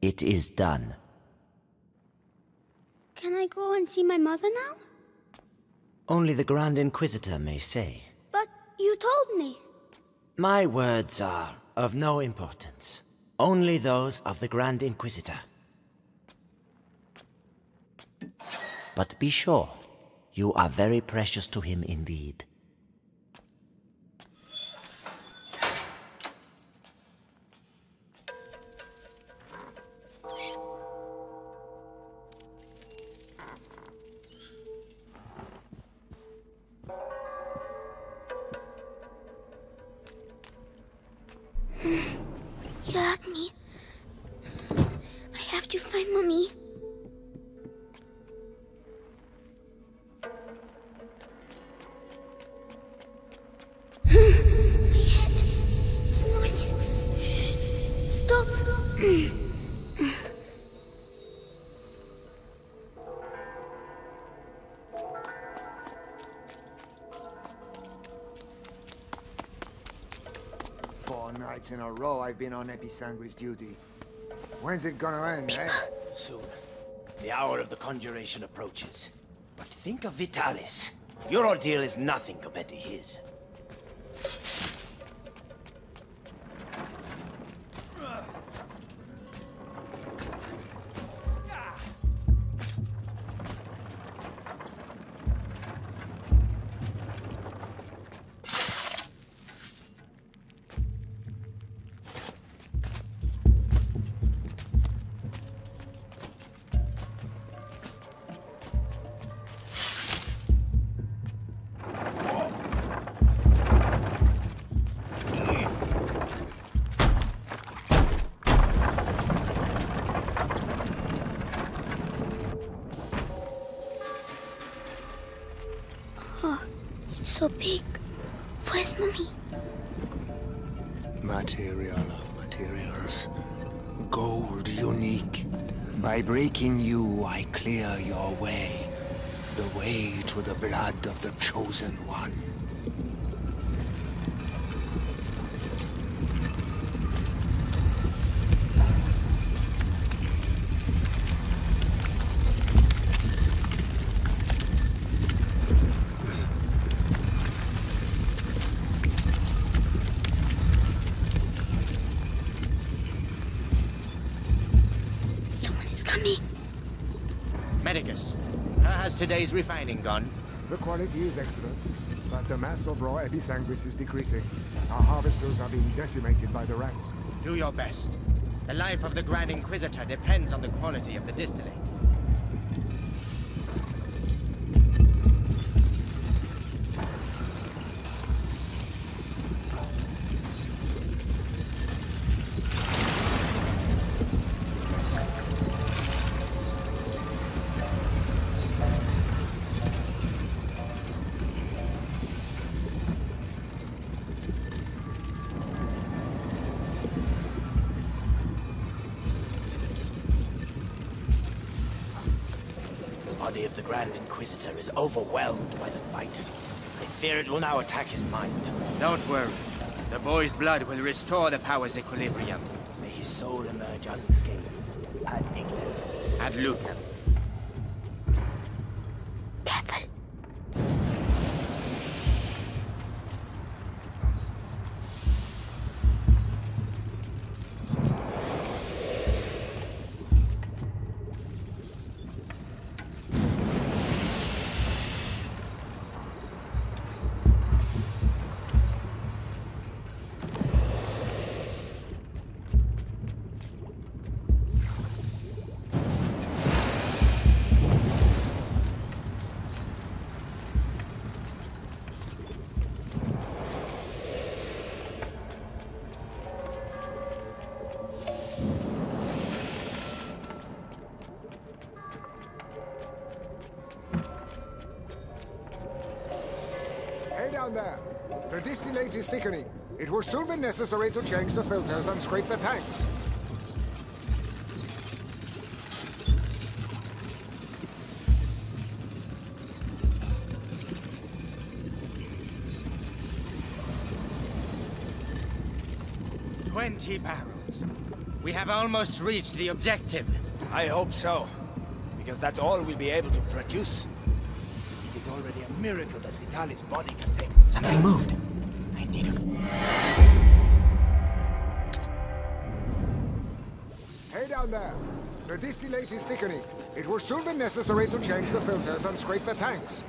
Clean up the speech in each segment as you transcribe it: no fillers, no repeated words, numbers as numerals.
It is done. Can I go and see my mother now? Only the Grand Inquisitor may say. But you told me. My words are of no importance. Only those of the Grand Inquisitor. But be sure, you are very precious to him indeed. You hurt me. I have to find Mommy. My head. The noise. Shh. Stop. Nights in a row I've been on episanguis duty. When's it gonna end, eh? Soon. The hour of the conjuration approaches. But think of Vitalis. Your ordeal is nothing compared to his. So big. Where's Mommy? Material of materials. Gold unique. By breaking you, I clear your way. The way to the blood of the Chosen One. How has today's refining gone? The quality is excellent, but the mass of raw episanguis is decreasing. Our harvesters are being decimated by the rats. Do your best. The life of the Grand Inquisitor depends on the quality of the distillate. The body of the Grand Inquisitor is overwhelmed by the blight. I fear it will now attack his mind. Don't worry. The boy's blood will restore the power's equilibrium. May his soul emerge unscathed. Ad ignem. Ad lucem. Careful. Down there. The distillate is thickening. It will soon be necessary to change the filters and scrape the tanks. 20 barrels. We have almost reached the objective. I hope so. Because that's all we'll be able to produce. It is already a miracle that Vitalis' body can take. Something moved. I need him. Hey down there. The distillate is thickening. It will soon be necessary to change the filters and scrape the tanks.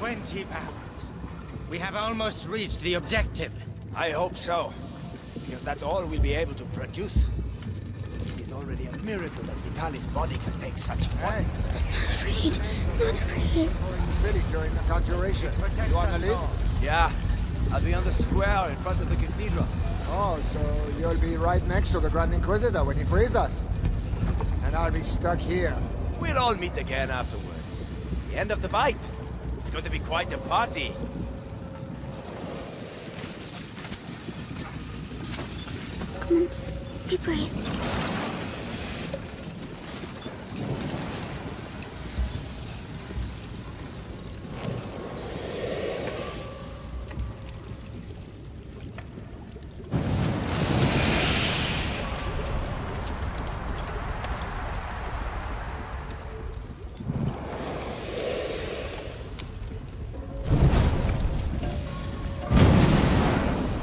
£20. We have almost reached the objective. I hope so. Because that's all we'll be able to produce. It is already a miracle that Vitalis' body can take such a Hey, Not afraid. Not afraid. in the city during the conjuration. You on the list? Yeah. I'll be on the square in front of the cathedral. Oh, so you'll be right next to the Grand Inquisitor when he frees us. And I'll be stuck here. We'll all meet again afterwards. The end of the bite. It's going to be quite a party. Be brave.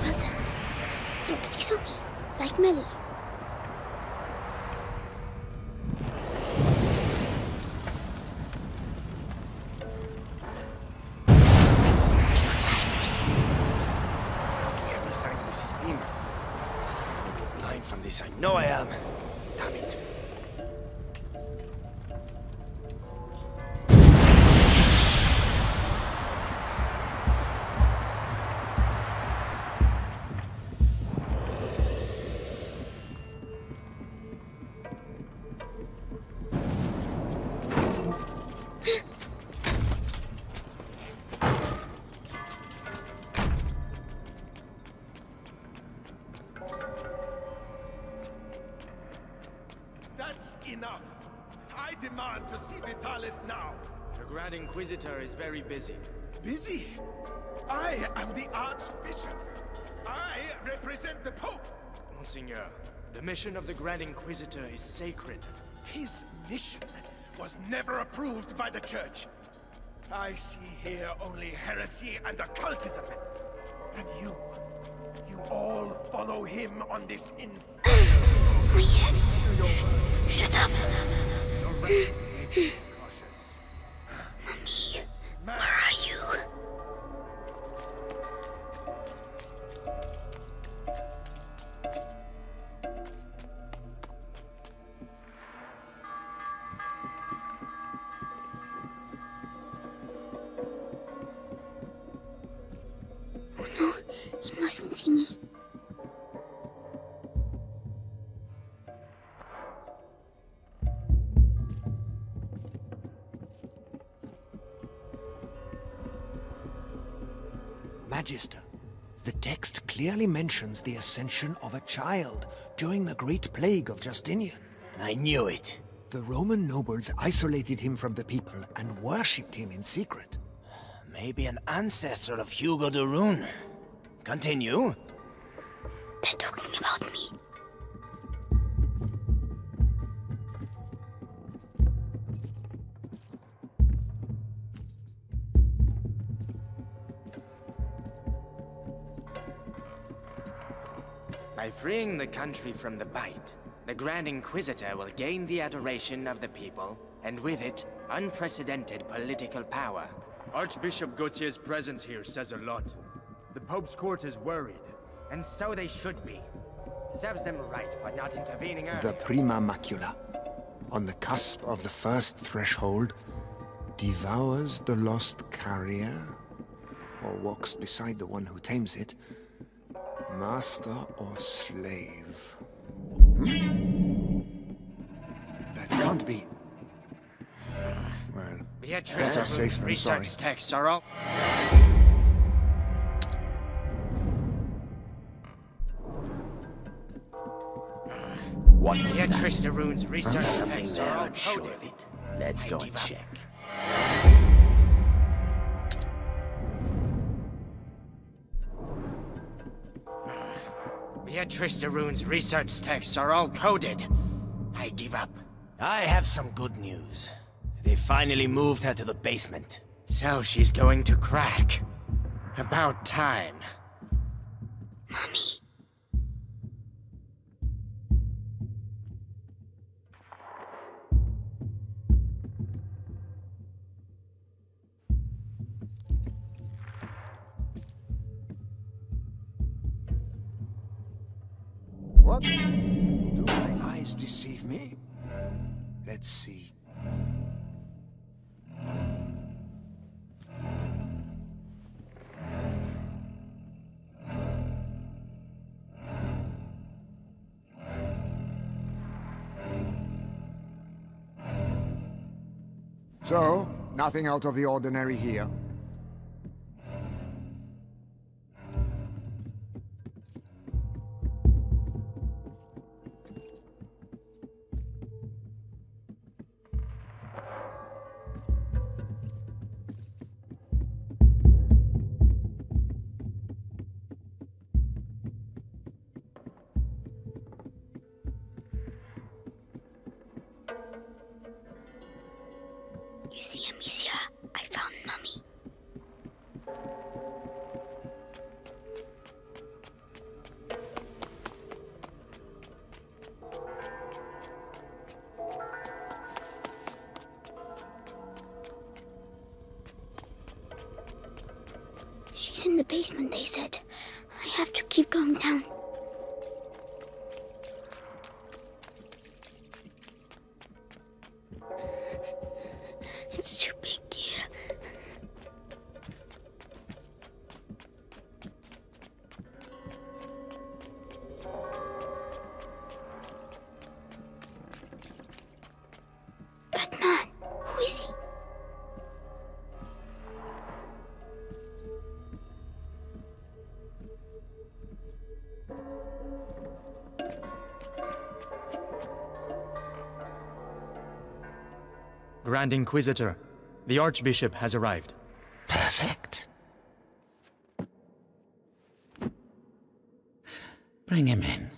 Well done. Nobody saw me. Like Melly. From this, I know I am. Damn it. That's enough. I demand to see Vitalis now. The Grand Inquisitor is very busy. Busy? I am the Archbishop. I represent the Pope. Monseigneur, the mission of the Grand Inquisitor is sacred. His mission was never approved by the Church. I see here only heresy and occultism. And you all follow him on this My head. Shut up. Mommy, where are you? Oh no, he mustn't see me. Magister, the text clearly mentions the ascension of a child during the Great Plague of Justinian. I knew it. The Roman nobles isolated him from the people and worshipped him in secret. Maybe an ancestor of Hugo de Rune. Continue. They're talking about me. By freeing the country from the Blight, the Grand Inquisitor will gain the adoration of the people, and with it, unprecedented political power. Archbishop Gautier's presence here says a lot. The Pope's court is worried, and so they should be. Serves them right for not intervening early. The Prima Macula, on the cusp of the first threshold, devours the lost carrier, or walks beside the one who tames it, master or slave. That can't be. Well, Beatrice, better safe than sorry. research texts are all... What What is that? Beatrice de Rune's research Something texts there, are all I'm sure coded. of it. Let's go and check. Beatrice de Rune's research texts are all coded. I give up. I have some good news. They finally moved her to the basement. So she's going to crack. About time. Mommy. What? Do my eyes deceive me? Let's see. So, nothing out of the ordinary here. You see, Amicia, I found Mummy. She's in the basement, they said. I have to keep going down. It's too big here. That man, who is he? Grand Inquisitor, the Archbishop has arrived. Perfect. Bring him in.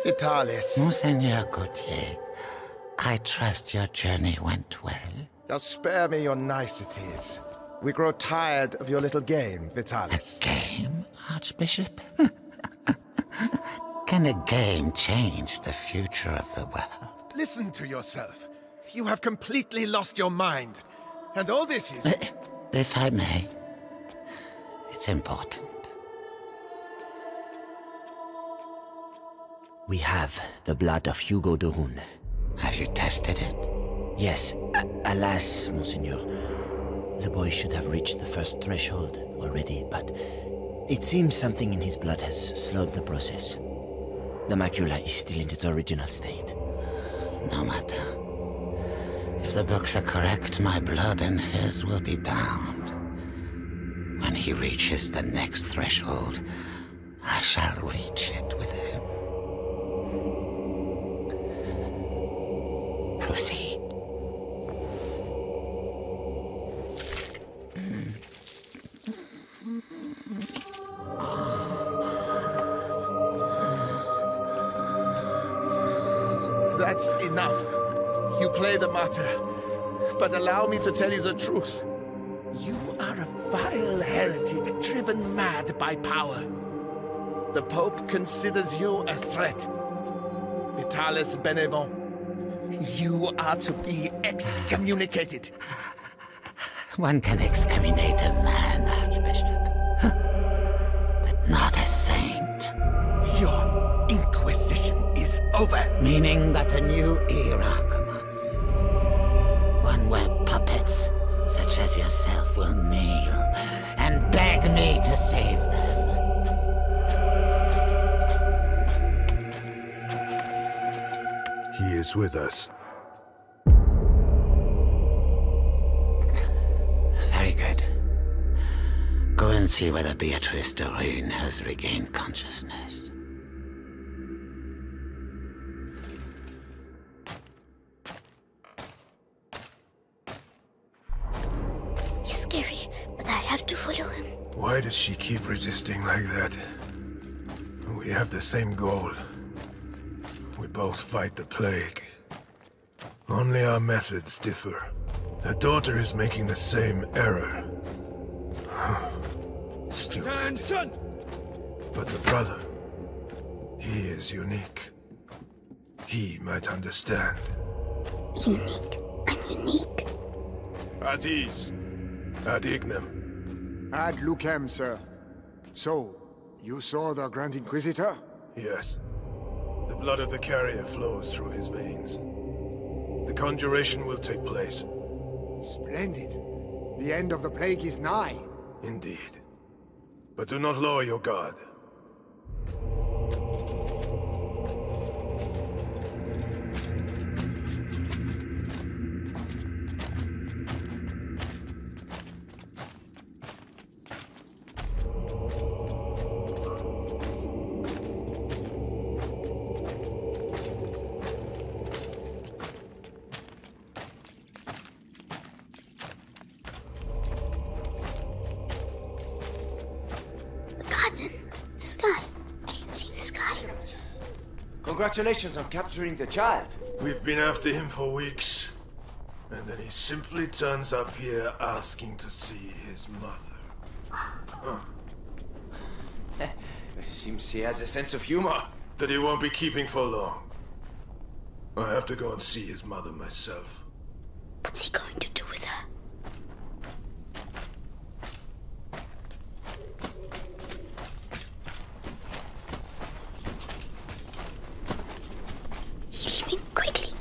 Vitalis, Monseigneur Gautier, I trust your journey went well. now spare me your niceties. We grow tired of your little game, Vitalis. Game, Archbishop? Can a game change the future of the world? Listen to yourself. You have completely lost your mind. And all this is... If I may, it's important. We have the blood of Hugo de Rune. Have you tested it? Yes, alas, Monseigneur. The boy should have reached the first threshold already, but it seems something in his blood has slowed the process. The macula is still in its original state. No matter. If the books are correct, my blood and his will be bound. When he reaches the next threshold, I shall reach it with him. Proceed. That's enough. You play the martyr. But allow me to tell you the truth. You are a vile heretic driven mad by power. The Pope considers you a threat. Vitalis Benevent, you are to be excommunicated. One can excommunicate a man, Archbishop, but not a saint. Your Inquisition is over. Meaning that a new era commences. One where puppets such as yourself will kneel and beg me to save them. He is with us. see whether Beatrice de Rune has regained consciousness. He's scary, but I have to follow him. Why does she keep resisting like that? We have the same goal. We both fight the plague. Only our methods differ. The daughter is making the same error. Stupid. Attention! But the brother, he is unique. He might understand. Unique. I'm unique. At ease. Ad ignem. Ad lucem, sir. So, you saw the Grand Inquisitor? Yes. The blood of the carrier flows through his veins. The conjuration will take place. Splendid. The end of the plague is nigh. Indeed. But do not lower your guard. The sky. I can see the sky. Congratulations on capturing the child. We've been after him for weeks. And then he simply turns up here asking to see his mother. Seems he has a sense of humor. That he won't be keeping for long. I have to go and see his mother myself. What's he going to do with her? He's leaving quickly.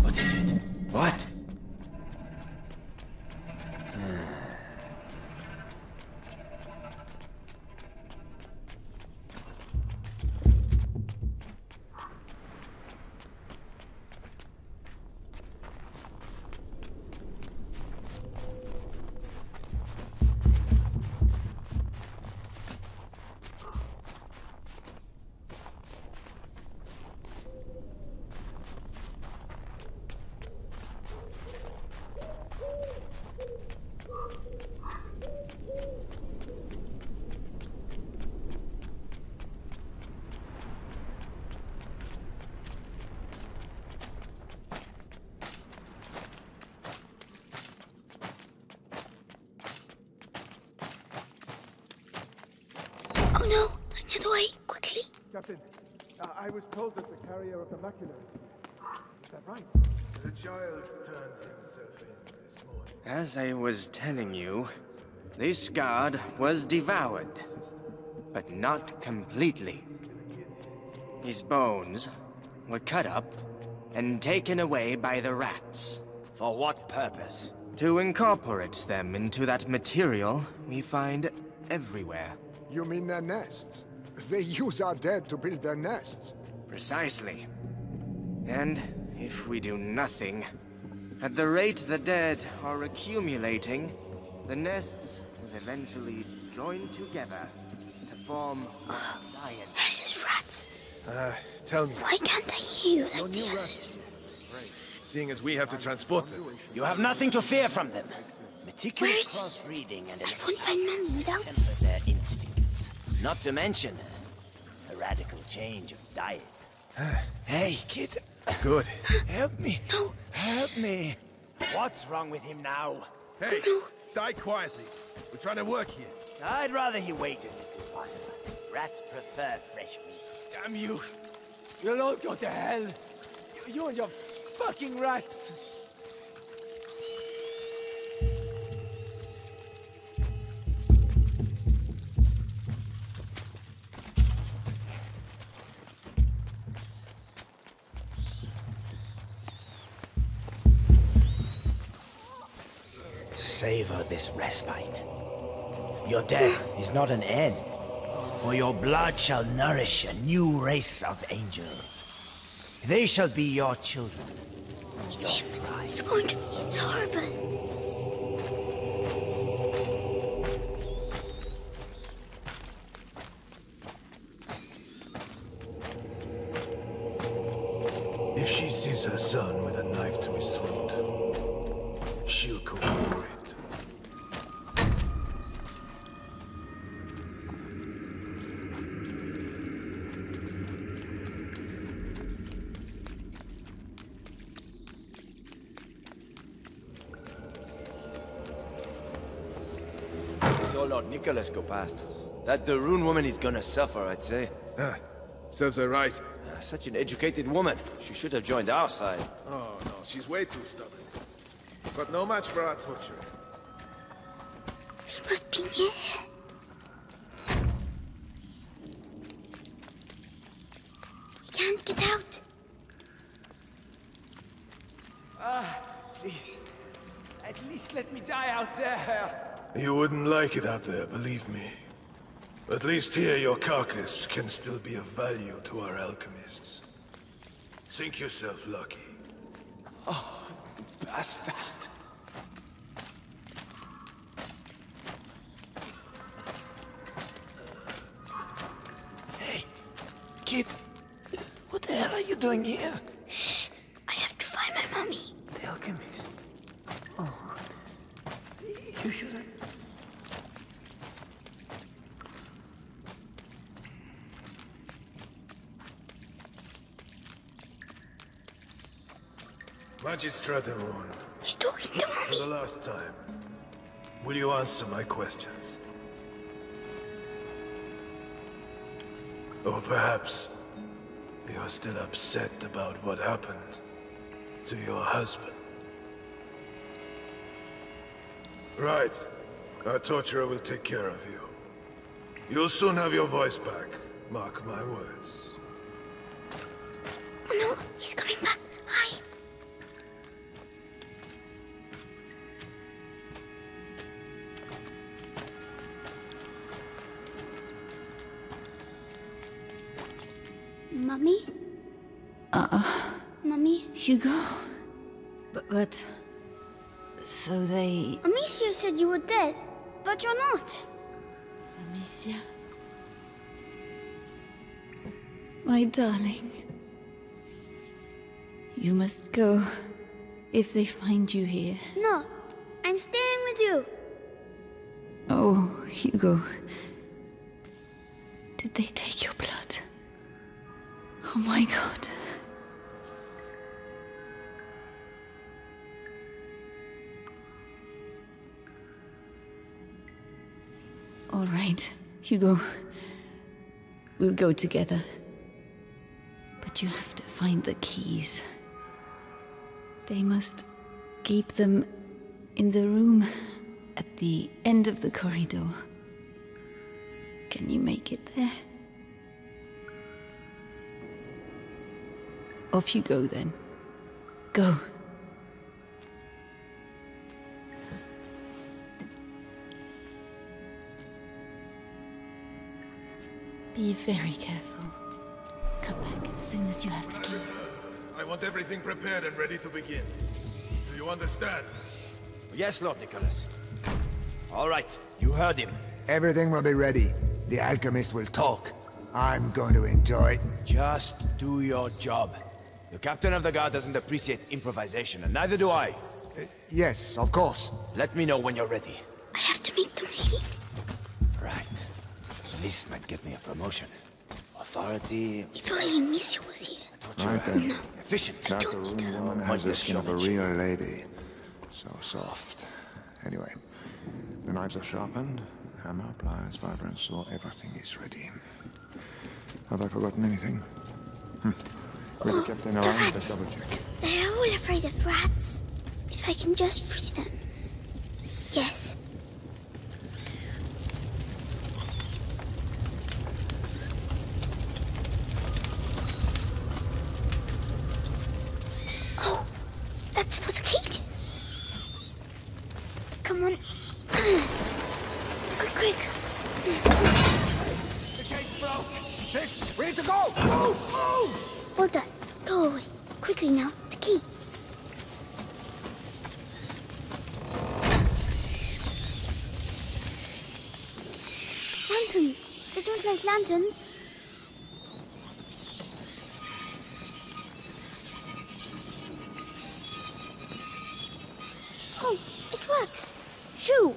What is it? What? Oh no! I'm the way! Quickly! Captain, I was told that the carrier of the macula. Is that right? The child turned himself in this morning. As I was telling you, this guard was devoured, but not completely. His bones were cut up and taken away by the rats. For what purpose? To incorporate them into that material we find everywhere. You mean their nests? They use our dead to build their nests. Precisely. And if we do nothing, at the rate the dead are accumulating, the nests will eventually join together to form giant. Hellish rats! Tell me, Why can't I hear you like the others? seeing as we have to transport them, You have nothing to fear from them. Where Meticulous is he? cross-breeding and I won't find Mommy without... temper their instincts. Not to mention a radical change of diet. Hey, kid. good. Help me. No! Help me. What's wrong with him now? Hey, die quietly. We're trying to work here. I'd rather he waited a little while. Rats prefer fresh meat. Damn you. You'll all go to hell. You and your fucking rats. savor this respite. Your death is not an end, for your blood shall nourish a new race of angels. They shall be your children. It's him. It's going to... It's horrible. If she sees her son with a knife to his throat, she'll cooperate. Saw Lord Nicholas go past. That de Rune woman is gonna suffer, I'd say. Ah, serves her right. Such an educated woman. She should have joined our side. Oh, no, she's way too stubborn. But no match for our torture. He must be near. We can't get out. Please. At least let me die out there. You wouldn't like it out there, believe me. At least here your carcass can still be of value to our alchemists. Think yourself lucky. Oh, bastard. Hey, kid. What the hell are you doing here? Shh. I have to find my mummy. The alchemist. Oh. You should have... Amicia de Rune. He's talking to For Mummy. the last time, will you answer my questions? Or perhaps you're still upset about what happened to your husband. Right. Our torturer will take care of you. You'll soon have your voice back. Mark my words. Oh no, he's coming back. Hide. Mummy? Mummy? Hugo? But... So they... Amicia said you were dead, but you're not. Amicia? My darling. You must go if they find you here. No, I'm staying with you. Oh, Hugo. Did they take your blood? Oh my God. All right, Hugo. We'll go together. But you have to find the keys. They must keep them in the room at the end of the corridor. Can you make it there? Off you go then. Go. Be very careful. Come back as soon as you have the keys. I want everything prepared and ready to begin. Do you understand? Yes, Lord Nicholas. All right, you heard him. Everything will be ready. The alchemist will talk. I'm going to enjoy it. Just do your job. The captain of the guard doesn't appreciate improvisation, and neither do I. Yes, of course. Let me know when you're ready. I have to make them leave. Right. This might get me a promotion. Authority... If only Amicia was here. Right then. No. Efficient. That the room woman has the skin of a real lady. So soft. Anyway, the knives are sharpened. Hammer, pliers, vibrant saw, everything is ready. Have I forgotten anything? With the captain around, let's double check. They're all afraid of rats. If I can just free them. Yes. Oh, that's for the cages. Come on, 6, ready to go! Move! Move! All done. Go away. Quickly now. The key. Lanterns. They don't like lanterns. Oh, it works. Shoo!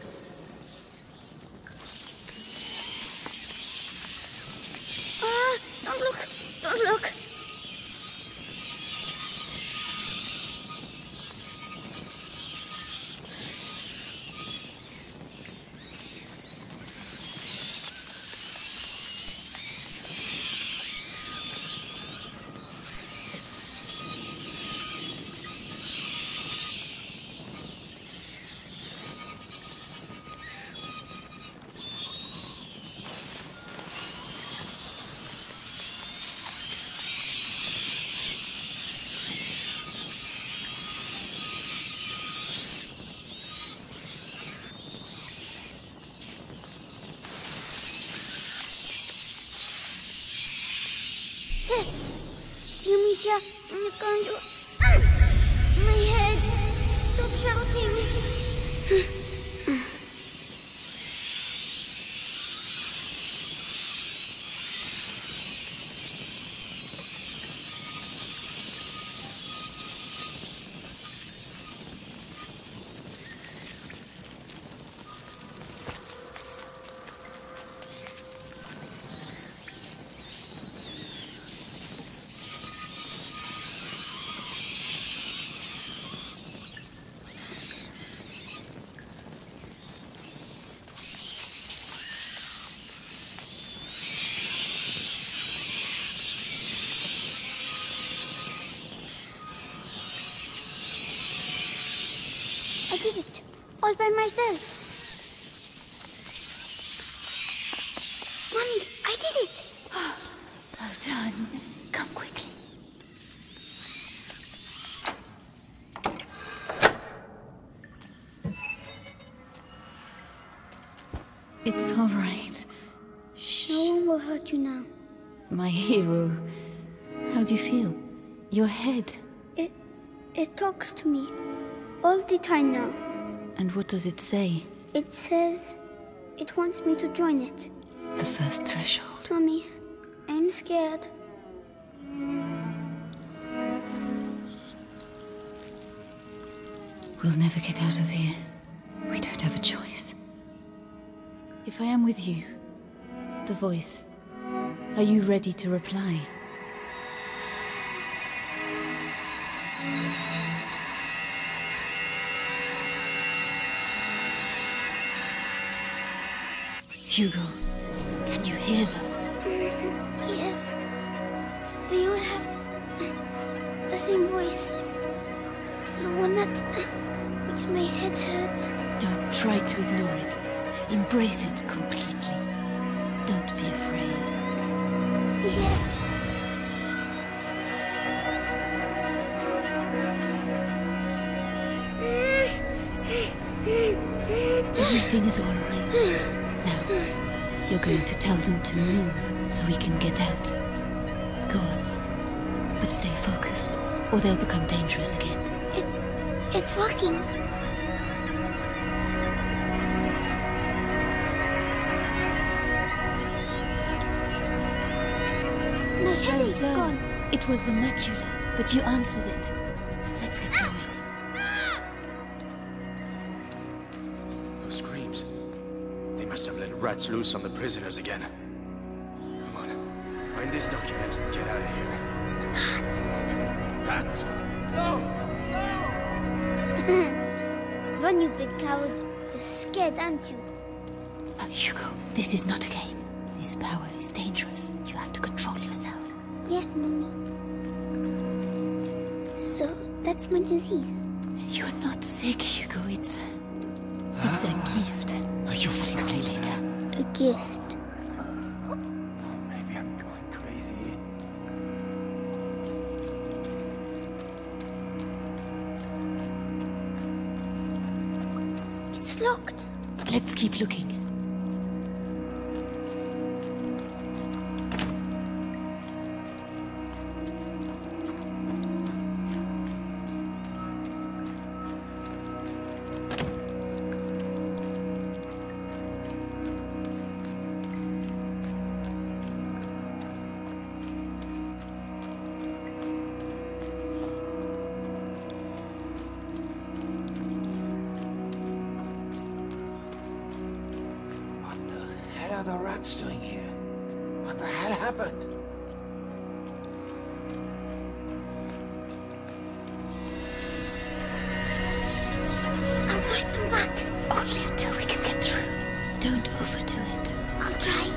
Don't look! Don't look! Yes! See, Amicia, I'm going to... My head! Stop shouting! I did it, all by myself. Mommy, I did it! Oh, well done. Come quickly. It's all right. Shh. No one will hurt you now. My hero. How do you feel? Your head. It talks to me. All the time now. And what does it say? It says it wants me to join it. The first threshold. Mommy, I'm scared. We'll never get out of here. We don't have a choice. If I am with you, the voice, are you ready to reply? Hugo, can you hear them? Yes. They all have the same voice. The one that makes my head hurt. Don't try to ignore it. Embrace it completely. Don't be afraid. Yes. Everything is all right. Now, you're going to tell them to move so we can get out. Go on. But stay focused, or they'll become dangerous again. It's working. My headache's gone. It was the macula, but you answered it. Let's get going. Those screams. They must have let rats loose on the prisoners again. Come on. Find this document and get out of here. Rats! No! Run, you big coward. You're scared, aren't you? Hugo, this is not a game. This power is dangerous. You have to control yourself. Yes, Mommy. So, that's my disease. You're not sick, Hugo. It's a gift. I'll explain later. A gift. Maybe I'm going crazy. It's locked. Let's keep looking. rats doing here? What the hell happened? I'll push them back. Only until we can get through. Don't overdo it. I'll try.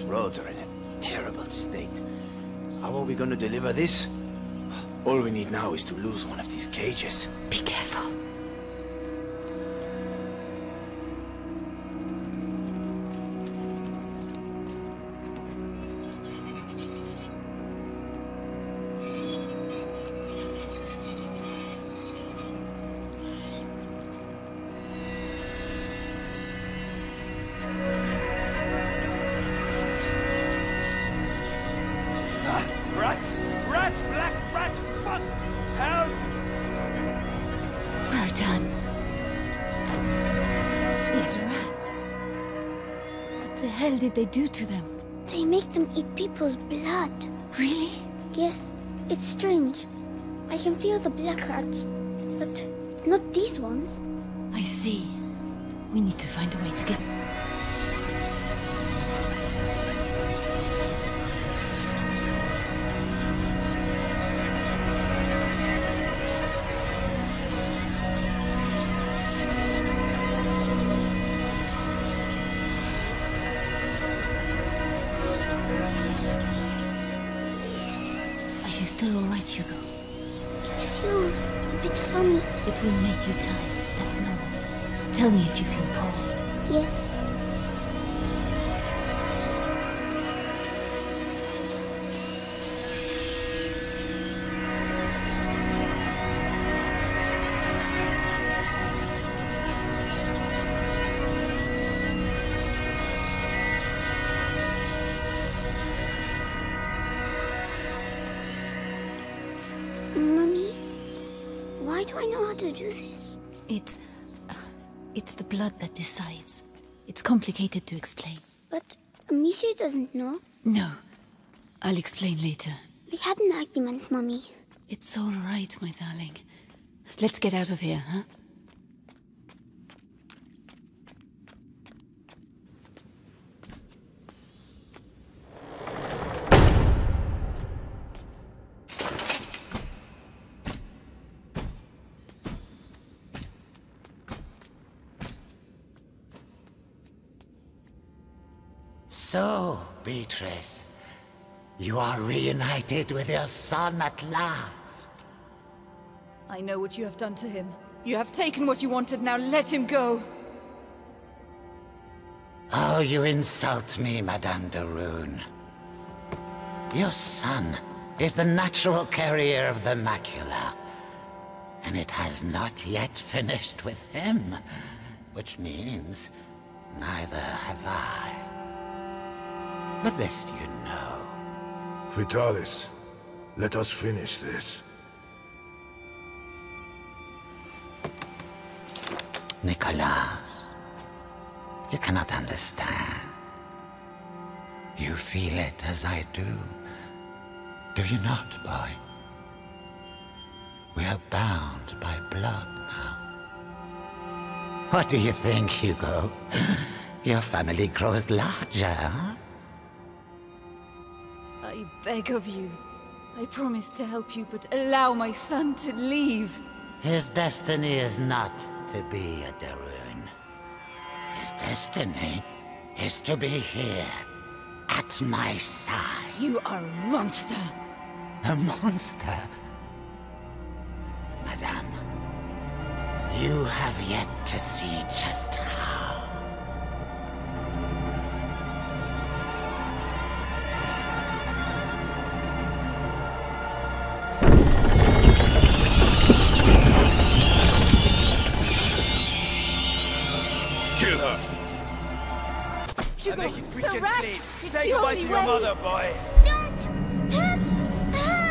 Roads are in a terrible state. How are we going to deliver this? All we need now is to lose one of these cages. Be careful. What did they do to them? They make them eat people's blood. Really? Yes, it's strange. I can feel the black rats, but not these ones. I see. We need to find a way to get... Are you still alright, Hugo? It feels a bit funny. It will make you tired. That's normal. Tell me if you feel poorly. Yes. Why do I know how to do this? It's the blood that decides. It's complicated to explain. But Amicia doesn't know. No. I'll explain later. We had an argument, Mummy. It's all right, my darling. Let's get out of here, huh? So, Beatrice, you are reunited with your son at last. I know what you have done to him. You have taken what you wanted, now let him go! Oh, you insult me, Madame de Rune. Your son is the natural carrier of the macula, and it has not yet finished with him, which means neither have I. But this you know. Vitalis, let us finish this. Nicholas, you cannot understand. You feel it as I do. Do you not, boy? We are bound by blood now. What do you think, Hugo? Your family grows larger, huh? I beg of you. I promise to help you, but allow my son to leave. His destiny is not to be a de Rune. His destiny is to be here, at my side. You are a monster. A monster? Madame, you have yet to see just how. Kill her! I make it quick and clean. It's Say the goodbye only to your way. mother, boy. Don't hurt her!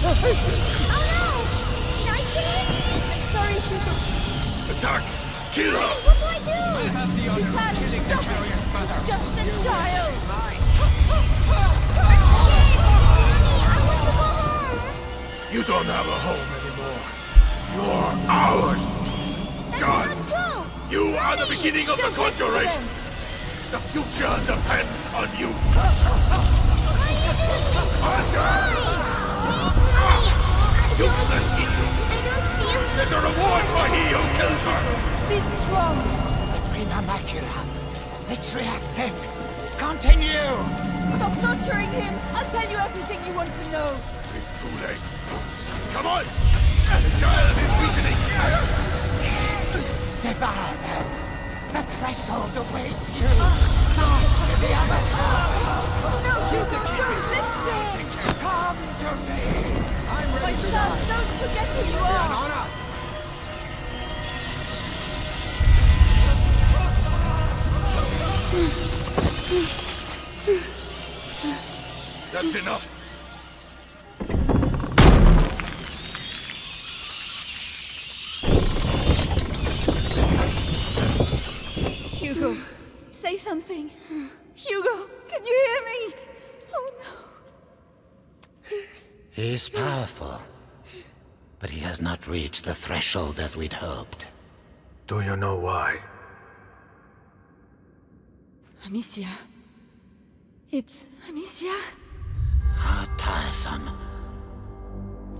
Oh no! Did I kill him? I'm sorry, Hugo. Attack! Kill her! What do I do? I have the honor of killing the curious mother. Just a child! Mine. Mommy, I want to go home! You don't have a home anymore. You're ours! God! That's not true! You are the beginning of the conjuration! The future depends on you! Useless idiot! I don't feel... There's a reward for he who kills her! Be strong! Prima Macula. It's reacting. Continue! Stop torturing him! I'll tell you everything you want to know! It's too late. Come on! The child is weakening! Devour them. The threshold awaits you. Fast to the other side. No, Hugo, don't listen! Come to me. My son, don't forget who you are! That's enough. Hugo, say something. Hugo, can you hear me? Oh no. He's powerful, but he has not reached the threshold as we'd hoped. Do you know why? Amicia. It's Amicia? How tiresome.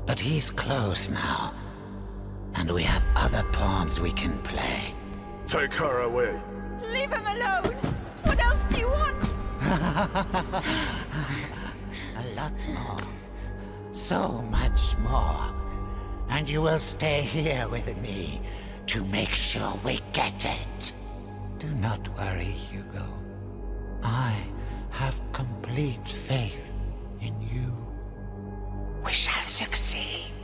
But he's close now, and we have other pawns we can play. Take her away. Leave him alone! What else do you want? A lot more. So much more. And you will stay here with me to make sure we get it. Do not worry, Hugo. I have complete faith in you. We shall succeed.